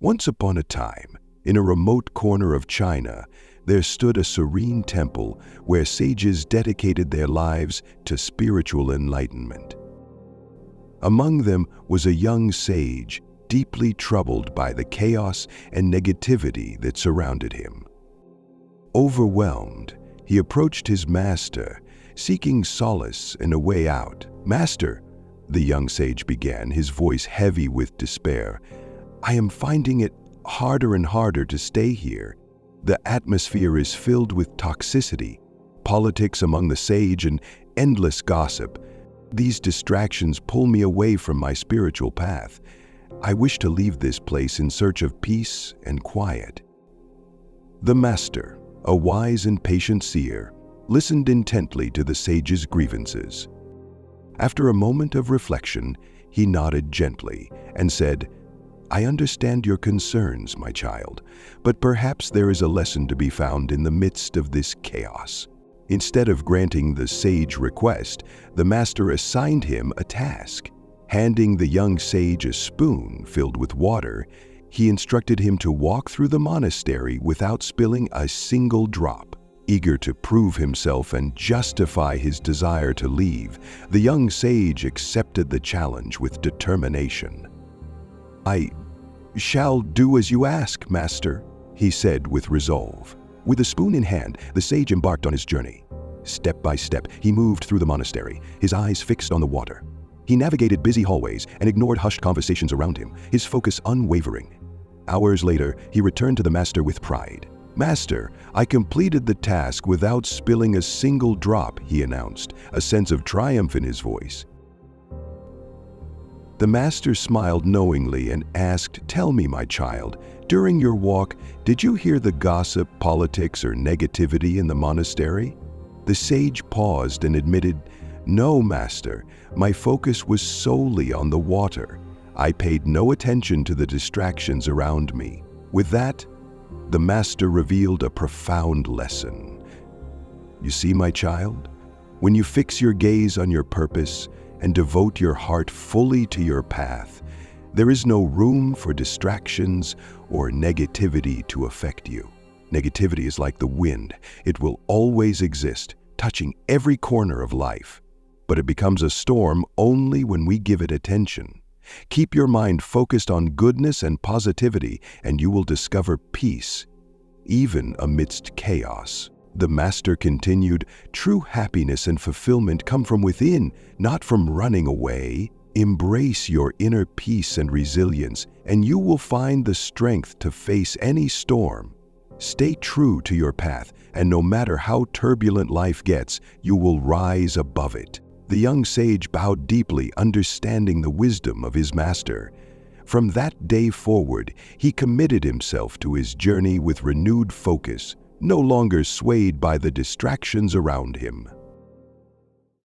Once upon a time, in a remote corner of China, there stood a serene temple where sages dedicated their lives to spiritual enlightenment. Among them was a young sage, deeply troubled by the chaos and negativity that surrounded him. Overwhelmed, he approached his master, seeking solace and a way out. "Master," the young sage began, his voice heavy with despair, "I am finding it harder and harder to stay here. The atmosphere is filled with toxicity, politics among the sage, and endless gossip. These distractions pull me away from my spiritual path. I wish to leave this place in search of peace and quiet." The master, a wise and patient seer, listened intently to the sage's grievances. After a moment of reflection, he nodded gently and said, "I understand your concerns, my child, but perhaps there is a lesson to be found in the midst of this chaos." Instead of granting the sage request, the master assigned him a task. Handing the young sage a spoon filled with water, he instructed him to walk through the monastery without spilling a single drop. Eager to prove himself and justify his desire to leave, the young sage accepted the challenge with determination. "I shall do as you ask, master," he said with resolve. With a spoon in hand, the sage embarked on his journey. Step by step, he moved through the monastery, his eyes fixed on the water. He navigated busy hallways and ignored hushed conversations around him, his focus unwavering. Hours later, he returned to the master with pride. "Master, I completed the task without spilling a single drop," he announced, a sense of triumph in his voice. The master smiled knowingly and asked, "Tell me, my child, during your walk, did you hear the gossip, politics, or negativity in the monastery?" The sage paused and admitted, "No, master, my focus was solely on the water. I paid no attention to the distractions around me." With that, the master revealed a profound lesson. "You see, my child, when you fix your gaze on your purpose and devote your heart fully to your path, there is no room for distractions or negativity to affect you. Negativity is like the wind. It will always exist, touching every corner of life. But it becomes a storm only when we give it attention. Keep your mind focused on goodness and positivity, and you will discover peace, even amidst chaos." The master continued, "True happiness and fulfillment come from within, not from running away. Embrace your inner peace and resilience, and you will find the strength to face any storm. Stay true to your path, and no matter how turbulent life gets, you will rise above it." The young sage bowed deeply, understanding the wisdom of his master. From that day forward, he committed himself to his journey with renewed focus, no longer swayed by the distractions around him.